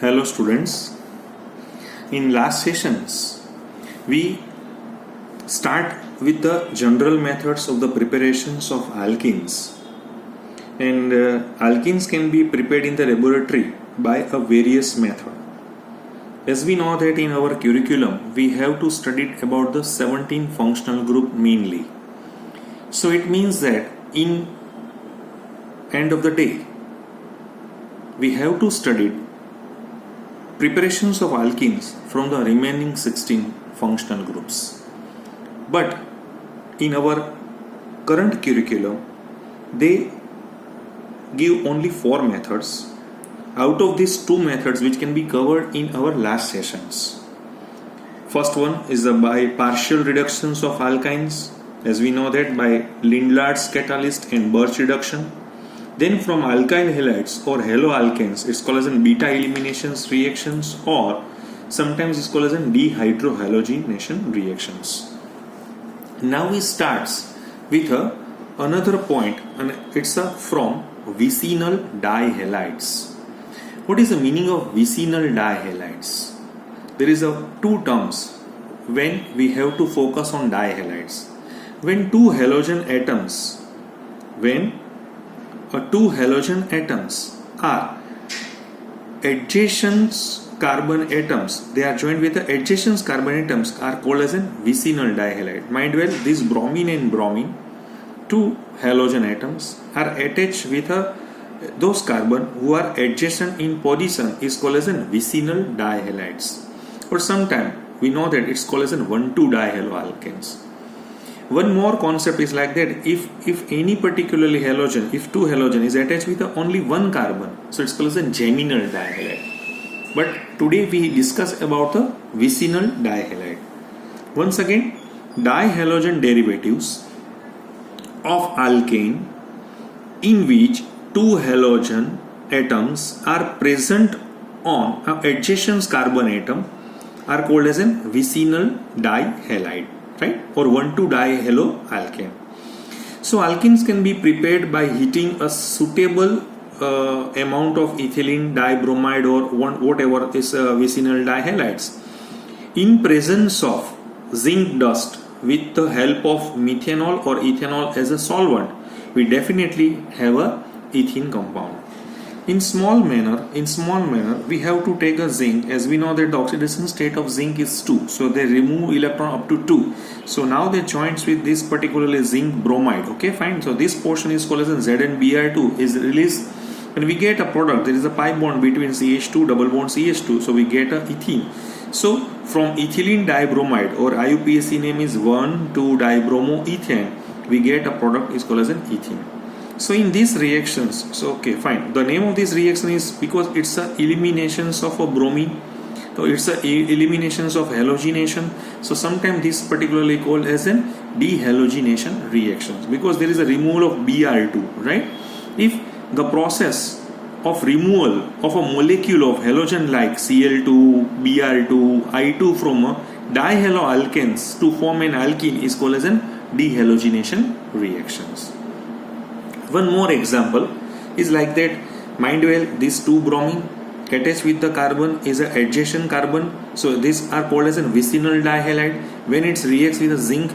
Hello students. In last sessions, we start with the general methods of the preparations of alkenes. And alkenes can be prepared in the laboratory by a various method. As we know that in our curriculum, we have to study about the 17 functional group mainly. So it means that in end of the day, we have to study preparations of alkenes from the remaining 16 functional groups. But in our current curriculum, they give only 4 methods out of these 2 methods which can be covered in our last sessions. First one is by partial reductions of alkynes, as we know that by Lindlar's catalyst and Birch reduction. Then from alkyl halides or haloalkanes, it's called as beta eliminations reactions, or sometimes it's called as dehydrohalogenation reactions. Now we start with another point, and it's from vicinal dihalides. What is the meaning of vicinal dihalides? There is 2 terms when we have to focus on dihalides. When two halogen atoms are adjacent carbon atoms, they are joined with the adjacent carbon atoms are called as a vicinal dihalide. Mind well, this bromine and bromine, 2 halogen atoms are attached with those carbon who are adjacent in position is called as a vicinal dihalides. Or sometimes we know that it's called as 1,2 dihaloalkanes. One more concept is like that, if any particularly halogen, if 2 halogen is attached with only 1 carbon, so it's called as a geminal dihalide. But today we discuss about the vicinal dihalide. Once again, dihalogen derivatives of alkane in which 2 halogen atoms are present on an adjacent carbon atom are called as a vicinal dihalide. Right? Or 1,2 dihaloalkane. So alkenes can be prepared by heating a suitable amount of ethylene dibromide or whatever is vicinal dihalides in presence of zinc dust with the help of methanol or ethanol as a solvent. We definitely have a ethene compound. In small manner, we have to take a zinc, as we know that the oxidation state of zinc is 2. So they remove electron up to 2. So now they joins with this particularly zinc bromide. Okay, fine. So this portion is called as ZnBr2 is released, and we get a product. There is a pi bond between CH2 double bond CH2. So we get a ethene. So from ethylene dibromide, or IUPAC name is 1,2-dibromoethane, we get a product is called as an ethene. So in these reactions, so okay, fine. The name of this reaction is because it's a eliminations of a bromine. So it's a eliminations of halogenation. So sometimes this particularly called as an dehalogenation reactions, because there is a removal of Br2, right? If the process of removal of a molecule of halogen like Cl2, Br2, I2 from a dihaloalkanes to form an alkene is called as an dehalogenation reactions. One more example is like that. Mind well, this 2 bromine attached with the carbon is an adjacent carbon. So these are called as a vicinal dihalide. When it reacts with a zinc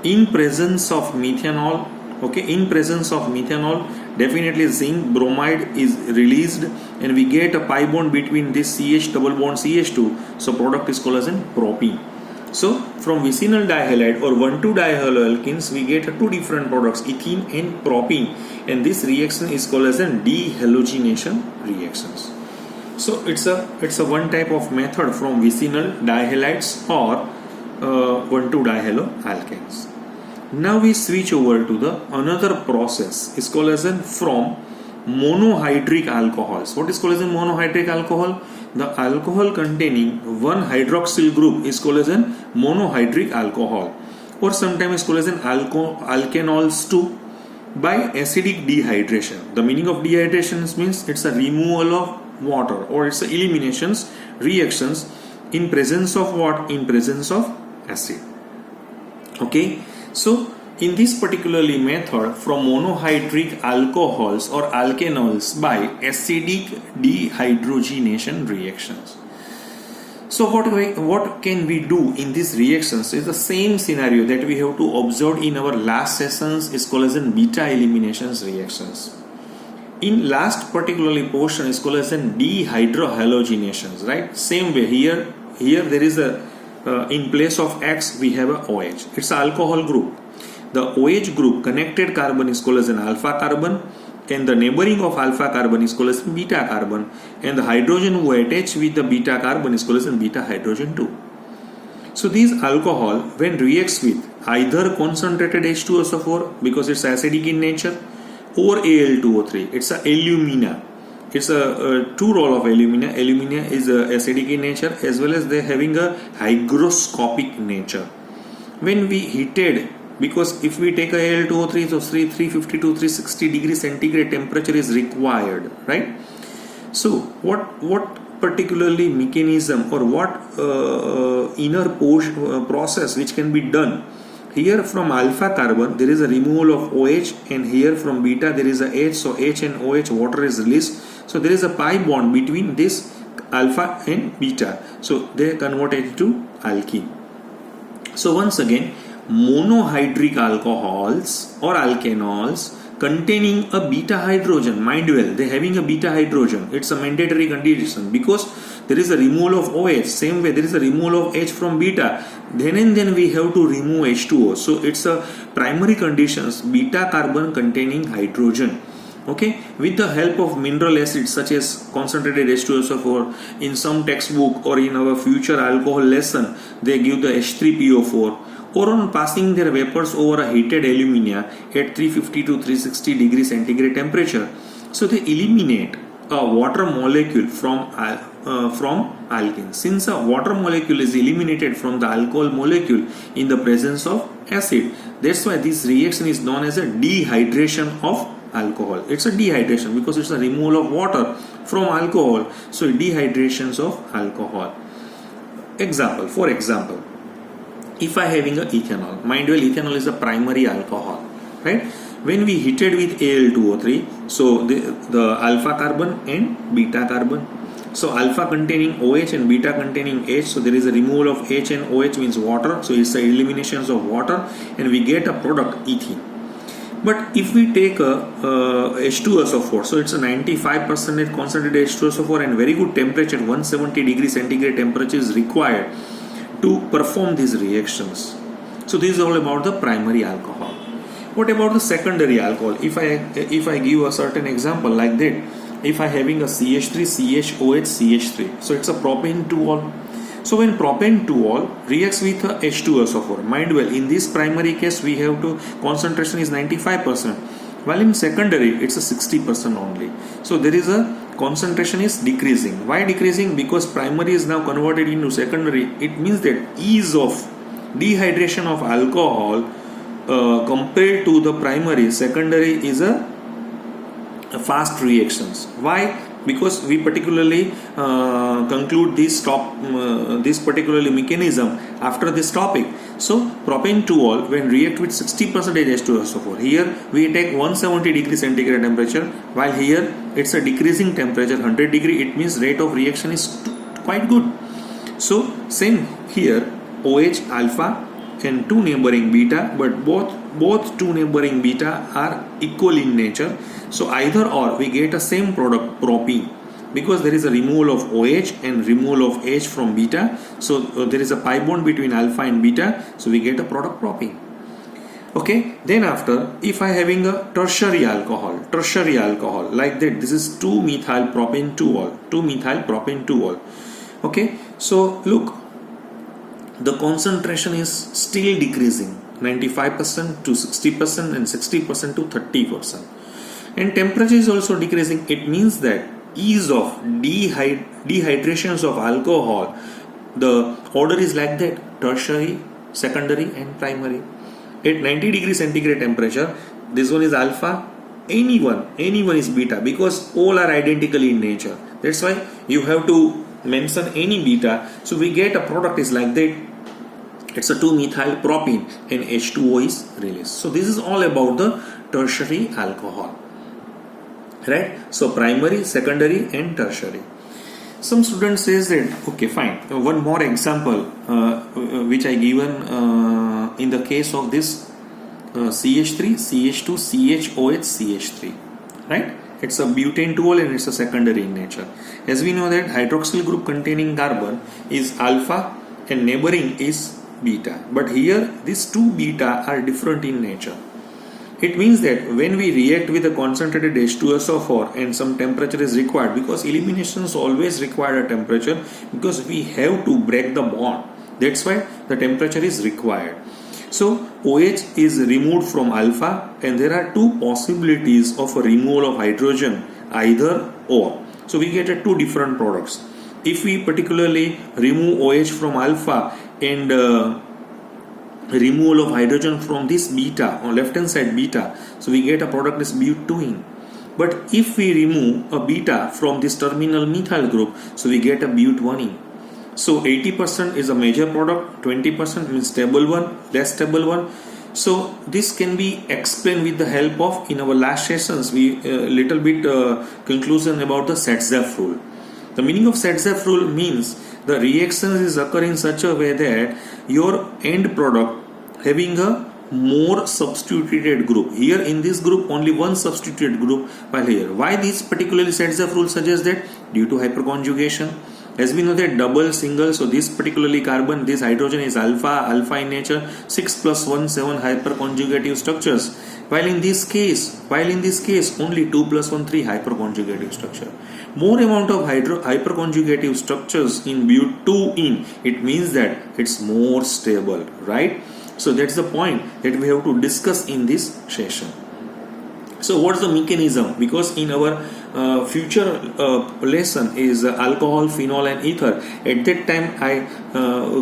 in presence of methanol, okay, in presence of methanol, definitely zinc bromide is released, and we get a pi bond between this CH double bond CH2. So product is called as a propene. So from vicinal dihalide or 1,2 dihaloalkanes, we get 2 different products, ethene and propene, and this reaction is called as a dehalogenation reactions. So it's a one type of method from vicinal dihalides or 1,2 dihaloalkanes. Now we switch over to the another process is called as from monohydric alcohols. What is called as a monohydric alcohol? The alcohol containing 1 hydroxyl group is called as a monohydric alcohol, or sometimes called as an alkanols too, by acidic dehydration. The meaning of dehydration means it's a removal of water, or it's a eliminations reactions in presence of what? In presence of acid. Okay, so In this particularly method, from monohydric alcohols or alkanols by acidic dehydrogenation reactions. So what can we do in these reactions is the same scenario that we have to observe in our last sessions is called as an beta eliminations reactions. In last particularly portion is called as an dehydrohalogenations, right? Same way here there is a in place of X we have a OH. It's an alcohol group. The OH group connected carbon is called as an alpha carbon, and the neighboring of alpha carbon is called as beta carbon, and the hydrogen who attach with the beta carbon is called as beta hydrogen 2. So these alcohol when reacts with either concentrated H2SO4 because it's acidic in nature, or Al2O3, it's a alumina. It's a two role of alumina. Alumina is acidic in nature as well as they're having a hygroscopic nature. When we heated, because if we take a Al2O3, so 350 to 360 degrees centigrade temperature is required, right? So what particularly mechanism or what inner process which can be done? Here from alpha carbon there is a removal of OH, and here from beta there is a H, so H and OH water is released. So there is a pi bond between this alpha and beta. So they convert it to alkene. So once again, monohydric alcohols or alkanols containing a beta hydrogen, mind well, they having a beta hydrogen, it's a mandatory condition because there is a removal of OH. Same way there is a removal of H from beta, then and then we have to remove H2O. So it's a primary conditions, beta carbon containing hydrogen. Okay, with the help of mineral acids such as concentrated H2SO4, in some textbook or in our future alcohol lesson they give the H3PO4, or on passing their vapors over a heated alumina at 350 to 360 degrees centigrade temperature. So they eliminate a water molecule from alkene. Since a water molecule is eliminated from the alcohol molecule in the presence of acid, that's why this reaction is known as a dehydration of alcohol. It's a dehydration because it's a removal of water from alcohol. So dehydrations of alcohol. For example, if I having a ethanol, mind well, ethanol is a primary alcohol, right? When we heated with Al2O3, so the alpha carbon and beta carbon. So alpha containing OH and beta containing H. So there is a removal of H, and OH means water. So it's the eliminations of water, and we get a product ethene. But if we take a H2SO4, so it's a 95% concentrated H2SO4 and very good temperature, 170 degrees centigrade temperature is required to perform these reactions. So this is all about the primary alcohol. What about the secondary alcohol? If I give a certain example like that, if I having a CH3, CHOH, CH3, so it's a propane 2-ol. So when propane 2-ol reacts with a H2SO4, mind well, in this primary case we have to concentration is 95%, while in secondary it's a 60% only. So there is a concentration is decreasing. Why decreasing? Because primary is now converted into secondary. It means that ease of dehydration of alcohol compared to the primary, secondary is a fast reactions. Why? Because we particularly conclude this particularly mechanism after this topic. So propane 2-ol when react with 60% H2SO4, here we take 170 degree centigrade temperature, while here it's a decreasing temperature 100 degree. It means rate of reaction is quite good. So same here, OH alpha and two neighboring beta, but both two neighboring beta are equal in nature. So either or we get a same product, propene, because there is a removal of OH and removal of H from beta. So there is a pi bond between alpha and beta. So we get a product propene. Okay. Then after, if I having a tertiary alcohol like that, this is 2-methyl propane 2-ol. Okay. So look, the concentration is still decreasing, 95% to 60% and 60% to 30%. And temperature is also decreasing. It means that ease of dehydrations of alcohol, the order is like that: tertiary, secondary and primary. At 90 degrees centigrade temperature, this one is alpha, anyone is beta, because all are identical in nature. That's why you have to mention any beta. So we get a product is like that. it's a 2-methyl propene and H2O is released. So this is all about the tertiary alcohol, right? So primary, secondary and tertiary. Some students says that, okay, fine, one more example which I given in the case of this CH3, CH2, CHOH, CH3, right? It's a butane tool and it's a secondary in nature. As we know that hydroxyl group containing carbon is alpha and neighboring is beta. But here these two beta are different in nature. It means that when we react with a concentrated H2SO4 and some temperature is required, because eliminations always require a temperature because we have to break the bond. That's why the temperature is required. So OH is removed from alpha and there are two possibilities of a removal of hydrogen, either or. So we get two different products. If we particularly remove OH from alpha and removal of hydrogen from this beta on left hand side beta, so we get a product is butene. But if we remove a beta from this terminal methyl group, so we get a butanene. So 80% is a major product, 20% means stable one, less stable one. So this can be explained with the help of, in our last sessions we little bit conclusion about the Setzeff rule. The meaning of Setzeff rule means the reactions is occur in such a way that your end product having a more substituted group. Here in this group only one substituted group, while here. Why this particularly Setzeff rule suggests that? Due to hyperconjugation. As we know that double, single, so this particularly carbon, this hydrogen is alpha in nature, 6 + 1, 7 hyperconjugative structures. While in this case only 2 + 1, 3 hyperconjugative structure. More amount of hyperconjugative structures in butene, it means that it's more stable, right? So that's the point that we have to discuss in this session. So what's the mechanism? Because in our future lesson is alcohol, phenol and ether. At that time I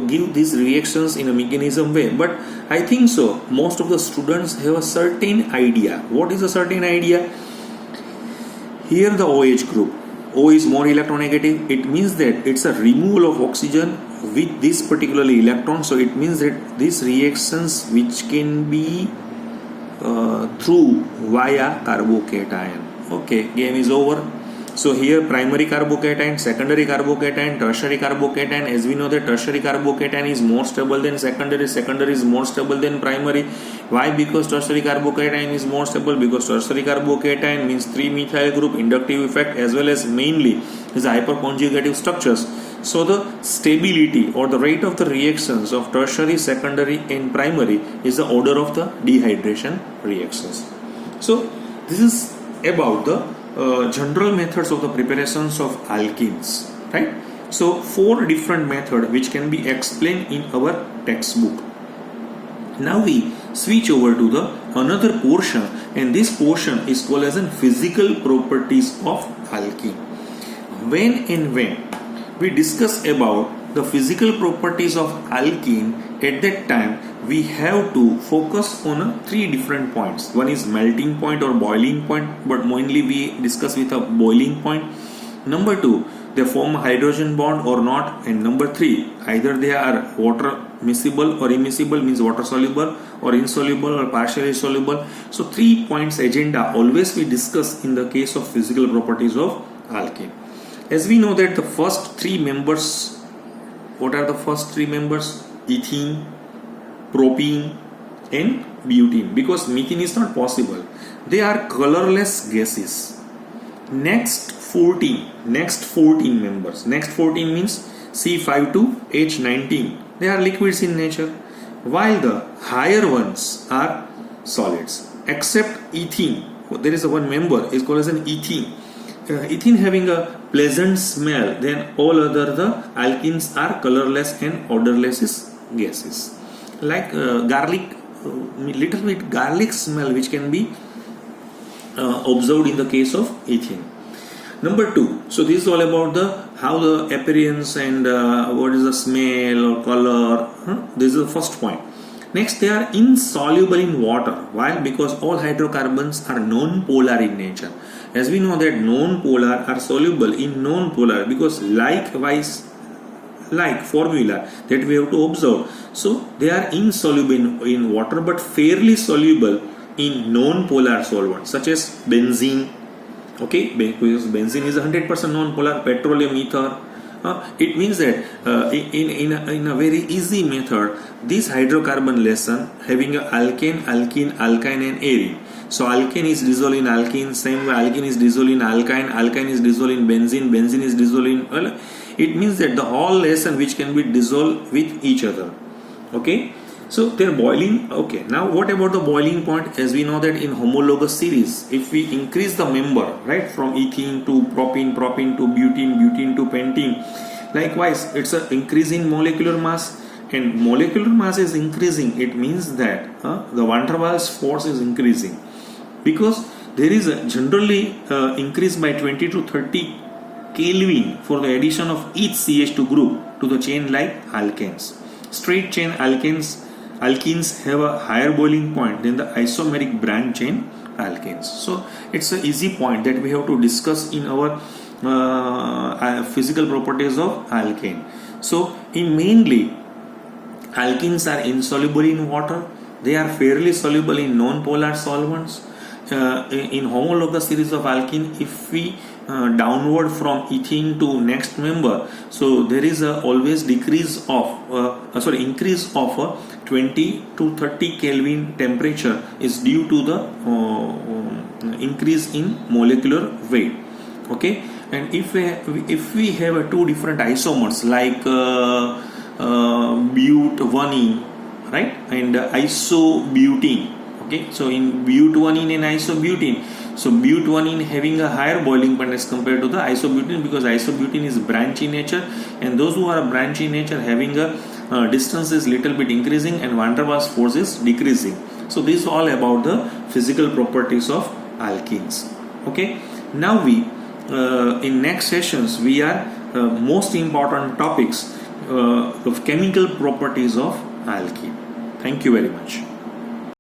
give these reactions in a mechanism way. But I think so most of the students have a certain idea. What is a certain idea? Here the OH group. O is more electronegative. It means that it's a removal of oxygen with this particular electron. So it means that these reactions which can be through via carbocation. Okay, game is over. So here primary carbocation, secondary carbocation, tertiary carbocation. As we know that tertiary carbocation is more stable than secondary, secondary is more stable than primary. Why? Because tertiary carbocation is more stable, because tertiary carbocation means 3-methyl group, inductive effect, as well as mainly is hyperconjugative structures. So the stability or the rate of the reactions of tertiary, secondary and primary is the order of the dehydration reactions. So this is about the general methods of the preparations of alkenes, right? So 4 different methods which can be explained in our textbook. Now we switch over to the another portion, and this portion is called as physical properties of alkene. When we discuss about the physical properties of alkene, at that time we have to focus on 3 different points. One is melting point or boiling point, but mainly we discuss with a boiling point. Number 2, they form a hydrogen bond or not, and number 3, either they are water miscible or immiscible, means water soluble or insoluble or partially soluble. So 3 points agenda always we discuss in the case of physical properties of alkene. As we know that the first 3 members, what are the first 3 members? Ethene, propene and butene, because methane is not possible. They are colorless gases. Next 14 members. Next 14 means C5 to H19. They are liquids in nature, while the higher ones are solids. Except ethene, there is one member is called as an ethene. Ethene having a pleasant smell, then all other the alkenes are colorless and odorless gases. Like garlic, little bit garlic smell which can be observed in the case of ethene. Number 2, so this is all about the how the appearance and what is the smell or color. This is the first point. Next, they are insoluble in water. Why? Because all hydrocarbons are non-polar in nature. As we know that non-polar are soluble in non-polar, because likewise like formula that we have to observe. So they are insoluble in water but fairly soluble in non-polar solvents such as benzene. Okay, because benzene is 100% non-polar, petroleum ether. It means that in a very easy method, this hydrocarbon lesson having a alkane, alkene, alkyne and arene. So alkane is dissolved in alkene, same way alkene is dissolved in alkyne, alkyne is dissolved in benzene, benzene is dissolved in, well, it means that the whole lesson which can be dissolved with each other. Okay, so they're boiling. Okay, now what about the boiling point? As we know that in homologous series, if we increase the member, right, from ethene to propene, propene to butene, butene to pentene, likewise it's an increasing molecular mass, and molecular mass is increasing. It means that the van der Waals force is increasing, because there is a generally increase by 20 to 30 Kelvin for the addition of each CH2 group to the chain like alkanes. Straight chain alkenes have a higher boiling point than the isomeric branch chain alkanes. So it's an easy point that we have to discuss in our physical properties of alkane. So in mainly, alkenes are insoluble in water. They are fairly soluble in non-polar solvents. In homologous series of alkene, if we downward from ethene to next member, so there is a always increase of 20 to 30 Kelvin temperature is due to the increase in molecular weight. Okay, and if we have two different isomers like but1ene, right, and isobutene. Okay, so in but1ene and isobutene, so but1ene having a higher boiling point as compared to the isobutene, because isobutene is branch in nature, and those who are branch in nature having a distance is little bit increasing and van der Waals force is decreasing. So this is all about the physical properties of alkenes. Okay, now we in next sessions we are most important topics of chemical properties of alkene. Thank you very much.